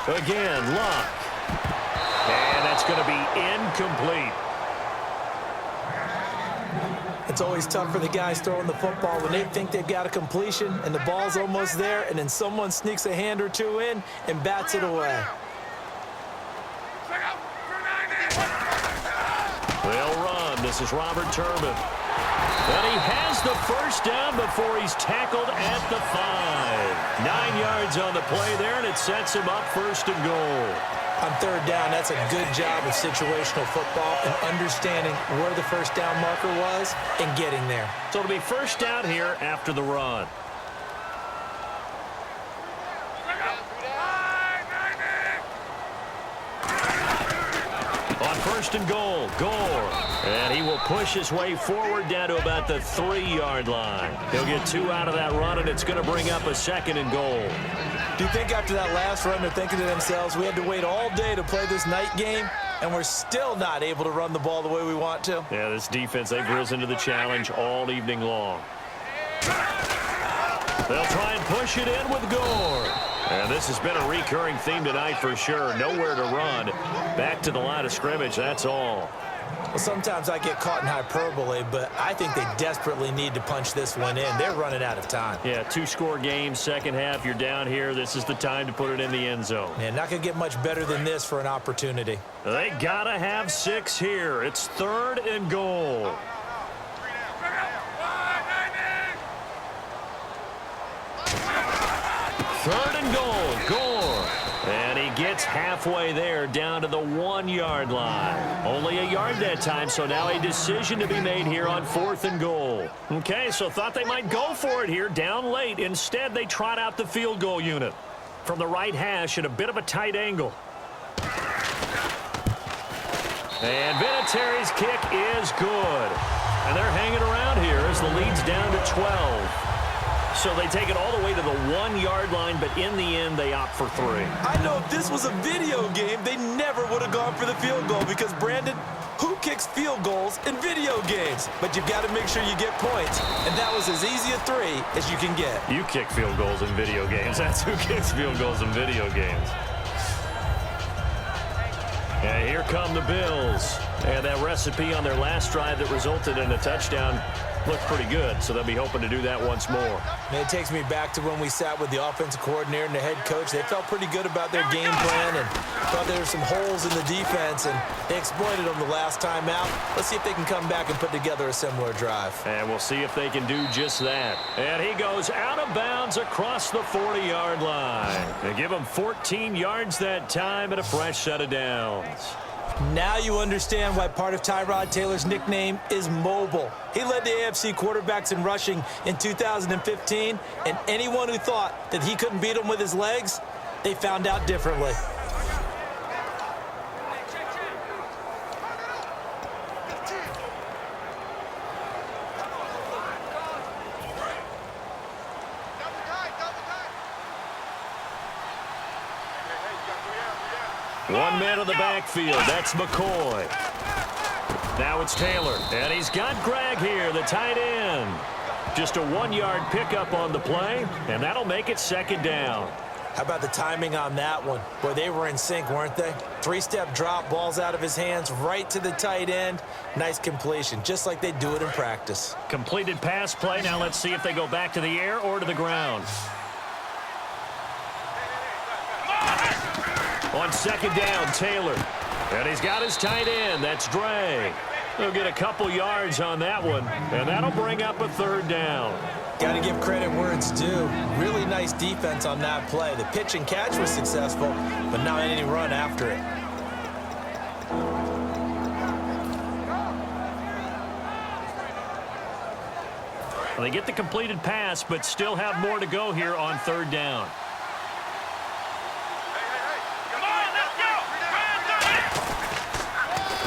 Again, Luck. And that's going to be incomplete. It's always tough for the guys throwing the football when they think they've got a completion and the ball's almost there, and then someone sneaks a hand or two in and bats it away. They'll run. This is Robert Turbin. And he has the first down before he's tackled at the 5. 9 yards on the play there, and it sets him up first and goal. On third down, that's a good job of situational football and understanding where the first down marker was and getting there. So it'll be first down here after the run. On first and goal, Gore. And he will push his way forward down to about the 3-yard line. He'll get 2 out of that run, and it's going to bring up a second and goal. Do you think after that last run they're thinking to themselves, we had to wait all day to play this night game, and we're still not able to run the ball the way we want to? Yeah, this defense, they've risen to the challenge all evening long. They'll try and push it in with Gore. And this has been a recurring theme tonight for sure. Nowhere to run. Back to the line of scrimmage, that's all. Well, sometimes I get caught in hyperbole, but I think they desperately need to punch this one in. They're running out of time. Yeah, 2-score game, second half, you're down here. This is the time to put it in the end zone. Man, not going to get much better than this for an opportunity. They got to have 6 here. It's third and goal. Third and goal, Gore. And he gets halfway there down to the 1-yard line. Only a yard that time, so now a decision to be made here on 4th and goal. Okay, so thought they might go for it here down late. Instead, they trot out the field goal unit from the right hash at a bit of a tight angle. And Vinatieri's kick is good. And they're hanging around here as the lead's down to 12. So they take it all the way to the 1-yard line, but in the end, they opt for 3. I know if this was a video game, they never would have gone for the field goal because, Brandon, who kicks field goals in video games? But you've got to make sure you get points, and that was as easy a 3 as you can get. You kick field goals in video games. That's who kicks field goals in video games. And here come the Bills. And that recipe on their last drive that resulted in a touchdown looked pretty good, so they'll be hoping to do that once more. And it takes me back to when we sat with the offensive coordinator and the head coach. They felt pretty good about their game plan and thought there were some holes in the defense, and they exploited them the last time out. Let's see if they can come back and put together a similar drive. And we'll see if they can do just that. And he goes out of bounds across the 40-yard line. They give him 14 yards that time and a fresh set of downs. Now you understand why part of Tyrod Taylor's nickname is mobile. He led the AFC quarterbacks in rushing in 2015, and anyone who thought that he couldn't beat him with his legs, they found out differently. One man in the backfield. That's McCoy. Now it's Taylor. And he's got Gregg here, the tight end. Just a 1-yard pickup on the play, and that'll make it second down. How about the timing on that one? Boy, they were in sync, weren't they? 3-step drop, balls out of his hands, right to the tight end. Nice completion, just like they do it in practice. Completed pass play. Now let's see if they go back to the air or to the ground. On second down, Taylor. And he's got his tight end. That's Dre. He'll get a couple yards on that one, and that'll bring up a third down. Got to give credit where it's due. Really nice defense on that play. The pitch and catch was successful, but not any run after it. Well, they get the completed pass, but still have more to go here on third down.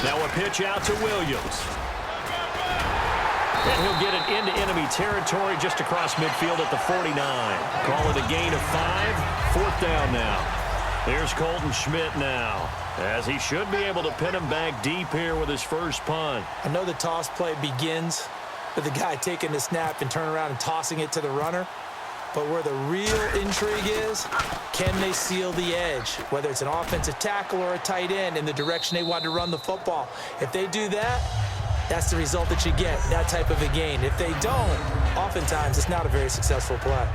Now a pitch out to Williams. And he'll get it into enemy territory just across midfield at the 49. Call it a gain of 5. Fourth down now. Here's Colton Schmidt now, as he should be able to pin him back deep here with his first punt. I know the toss play begins with the guy taking the snap and turning around and tossing it to the runner. But where the real intrigue is, can they seal the edge? Whether it's an offensive tackle or a tight end in the direction they want to run the football. If they do that, that's the result that you get, that type of a gain. If they don't, oftentimes it's not a very successful play.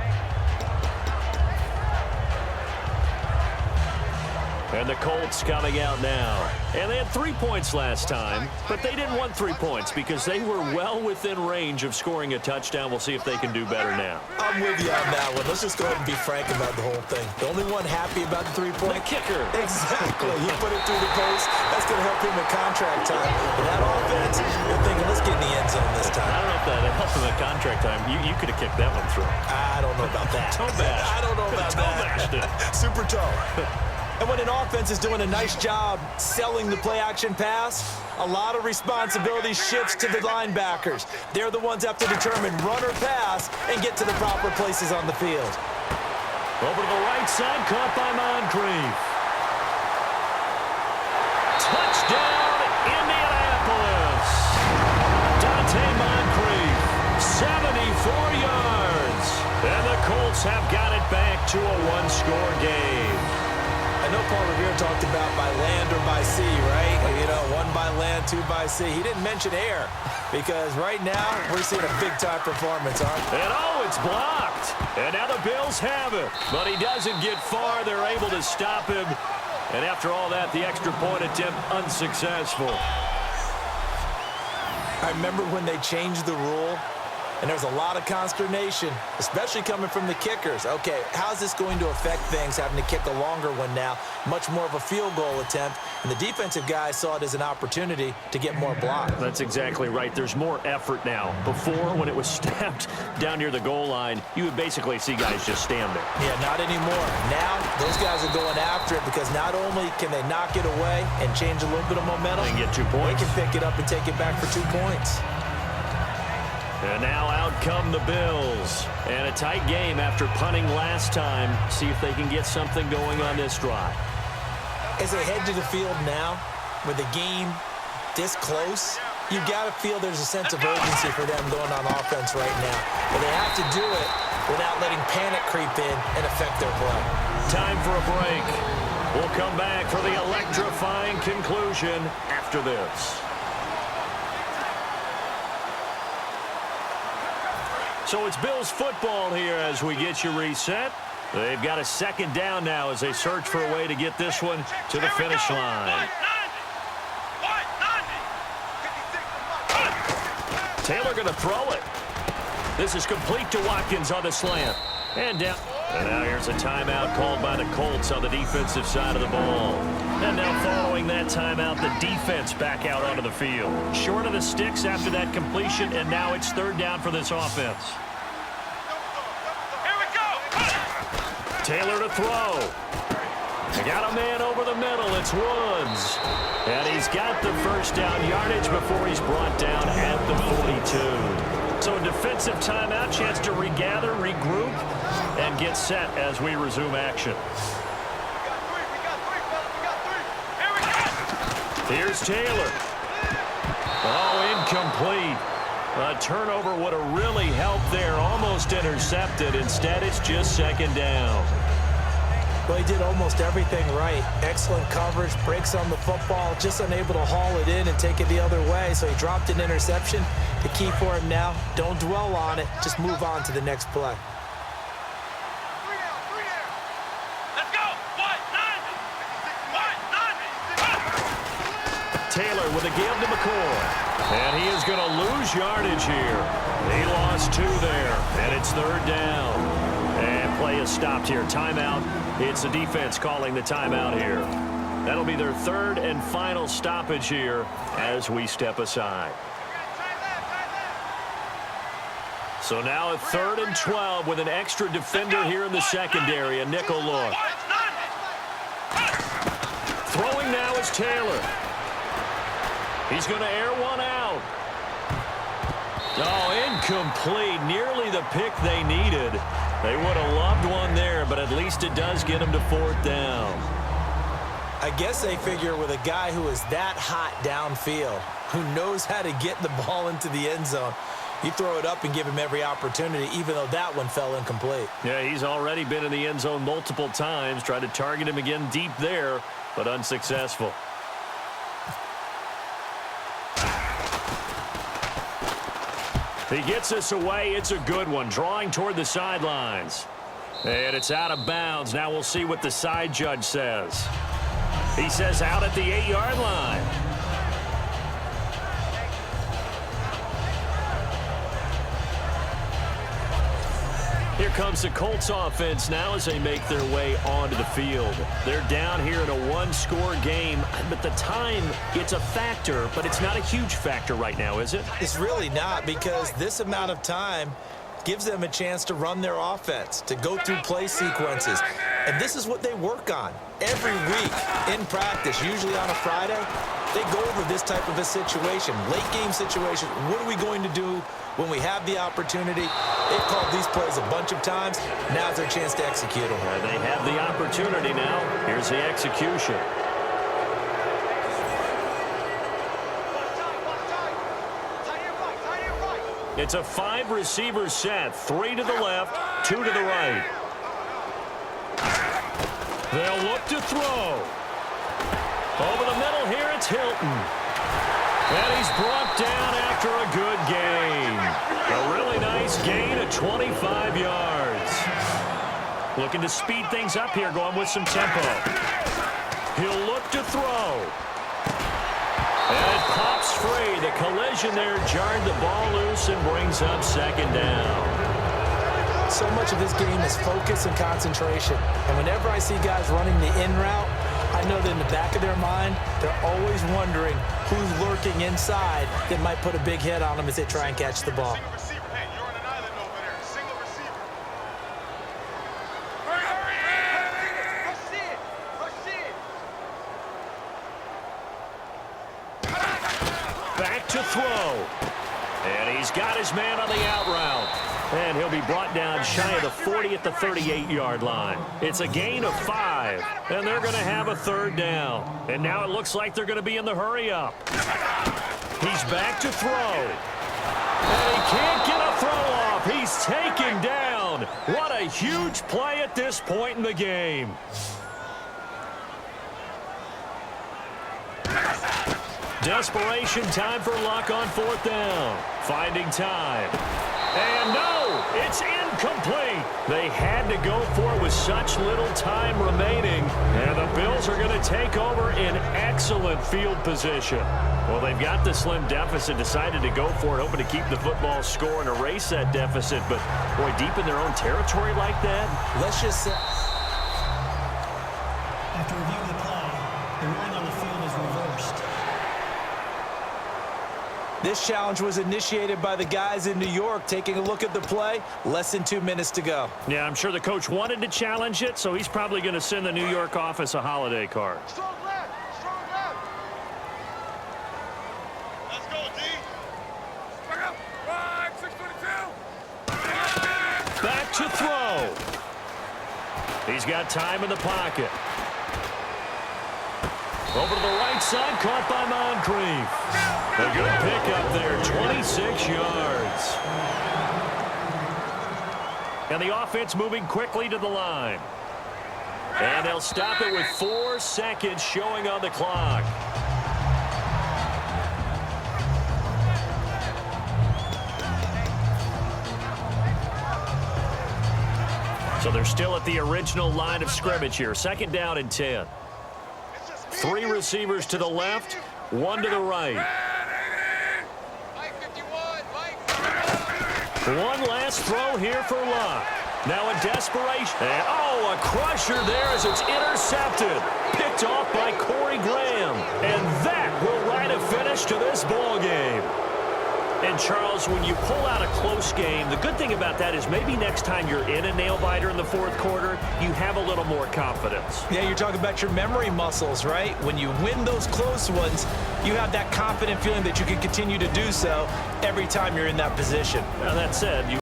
And the Colts coming out now. And they had 3 points last time, but they didn't want 3 points because they were well within range of scoring a touchdown. We'll see if they can do better now. I'm with you on that one. Let's just go ahead and be frank about the whole thing. The only one happy about the 3-point? The kicker. Exactly. He put it through the post. That's going to help him in contract time. And that offense, you're thinking, let's get in the end zone this time. I don't know if that helped him at contract time. You could have kicked that one through. I don't know about that. Toe bash. I don't know about toe bashed it. Super toe. And when an offense is doing a nice job selling the play-action pass, a lot of responsibility shifts to the linebackers. They're the ones that have to determine run or pass and get to the proper places on the field. Over to the right side, caught by Moncrief. Touchdown, Indianapolis. Dante Moncrief, 74 yards. And the Colts have got it back to a one-score game. I know Paul Revere talked about by land or by sea, right? You know, 1 by land, 2 by sea. He didn't mention air because right now we're seeing a big-time performance, And it's blocked. And now the Bills have it. But he doesn't get far. They're able to stop him. And after all that, the extra point attempt unsuccessful. I remember when they changed the rule. And there's a lot of consternation, especially coming from the kickers. Okay, how's this going to affect things, having to kick a longer one now, much more of a field goal attempt, and the defensive guys saw it as an opportunity to get more blocks. That's exactly right. There's more effort now. Before, when it was snapped down near the goal line, you would basically see guys just stand there. Yeah, not anymore. Now, those guys are going after it because not only can they knock it away and change a little bit of momentum, and get 2 points. They can pick it up and take it back for 2 points. And now out come the Bills. And a tight game after punting last time. See if they can get something going on this drive. As they head to the field now, with the game this close, you got to feel there's a sense of urgency for them going on offense right now. But they have to do it without letting panic creep in and affect their play. Time for a break. We'll come back for the electrifying conclusion after this. So it's Bills football here as we get you reset. They've got a second down now as they search for a way to get this one to the finish line. Taylor going to throw it. This is complete to Watkins on the slant. And down. And now here's a timeout called by the Colts on the defensive side of the ball. And now following that timeout, the defense back out onto the field. Short of the sticks after that completion, and now it's third down for this offense. Here we go. Taylor to throw. They got a man over the middle. It's Woods. And he's got the first down yardage before he's brought down at the 42. So a defensive timeout, chance to regather, regroup, and get set as we resume action. Here's Taylor. Oh, incomplete. A turnover would have really helped there. Almost intercepted. Instead, it's just second down. Well, he did almost everything right. Excellent coverage, breaks on the football, just unable to haul it in and take it the other way. So he dropped an interception. The key for him now, don't dwell on it. Just move on to the next play. Let's go. Taylor with a give to McCoy. And he is going to lose yardage here. He lost 2 there, and it's third down. And play is stopped here. Timeout. It's the defense calling the timeout here. That'll be their third and final stoppage here as we step aside. So now a 3rd and 12 with an extra defender here in the secondary, a nickel look. Throwing now is Taylor. He's going to air one out. Oh, incomplete. Nearly the pick they needed. They would have loved one there, but at least it does get them to 4th down. I guess they figure with a guy who is that hot downfield, who knows how to get the ball into the end zone, you throw it up and give him every opportunity, even though that one fell incomplete. Yeah, he's already been in the end zone multiple times. Tried to target him again deep there, but unsuccessful. He gets this away. It's a good one. Drawing toward the sidelines. And it's out of bounds. Now we'll see what the side judge says. He says out at the 8-yard line. Here comes the Colts offense now as they make their way onto the field. They're down here in a one-score game, but the time, it's a factor, but it's not a huge factor right now, is it? It's really not, because this amount of time gives them a chance to run their offense, to go through play sequences. And this is what they work on every week in practice, usually on a Friday. They go over this type of a situation, late game situation. What are we going to do when we have the opportunity? They've called these plays a bunch of times. Now's their chance to execute them. They have the opportunity now. Here's the execution. It's a 5-receiver set. 3 to the left, 2 to the right. They'll look to throw. Over the middle here, it's Hilton. And he's brought down after a good gain. A really nice gain of 25 yards. Looking to speed things up here, going with some tempo. He'll look to throw. And it pops free. The collision there jarred the ball loose and brings up 2nd down. So much of this game is focus and concentration. And whenever I see guys running the in route, I know that in the back of their mind, they're always wondering who's lurking inside that might put a big hit on them as they try and catch the ball. Back to throw. And he's got his man on the out route. And he'll be brought down shy of the 40 at the 38-yard line. It's a gain of 5, and they're going to have a 3rd down. And now it looks like they're going to be in the hurry-up. He's back to throw. And he can't get a throw off. He's taken down. What a huge play at this point in the game. Desperation time for Luck on 4th down. Finding time. And no, it's incomplete. They had to go for it with such little time remaining. And the Bills are going to take over in excellent field position. Well, they've got the slim deficit, decided to go for it, hoping to keep the football score and erase that deficit. But, boy, deep in their own territory like that. Let's just say... After reviewing the play, the ruling on the field is reversed. This challenge was initiated by the guys in New York. Taking a look at the play, less than 2 minutes to go. Yeah, I'm sure the coach wanted to challenge it, so he's probably going to send the New York office a holiday card. Strong left. Strong left. Let's go, D. Back up. 622. Back to throw. He's got time in the pocket. Over to the right side, caught by Moncrief. A good pickup there, 26 yards. And the offense moving quickly to the line. And they'll stop it with 4 seconds showing on the clock. So they're still at the original line of scrimmage here. 2nd down and 10. 3 receivers to the left, 1 to the right. One last throw here for Luck. Now in desperation. And, a crusher there as it's intercepted. Picked off by Corey Graham. And that will write a finish to this ball game. And, Charles, when you pull out a close game, the good thing about that is maybe next time you're in a nail-biter in the fourth quarter, you have a little more confidence. Yeah, you're talking about your memory muscles, right? When you win those close ones, you have that confident feeling that you can continue to do so every time you're in that position. Now, that said, you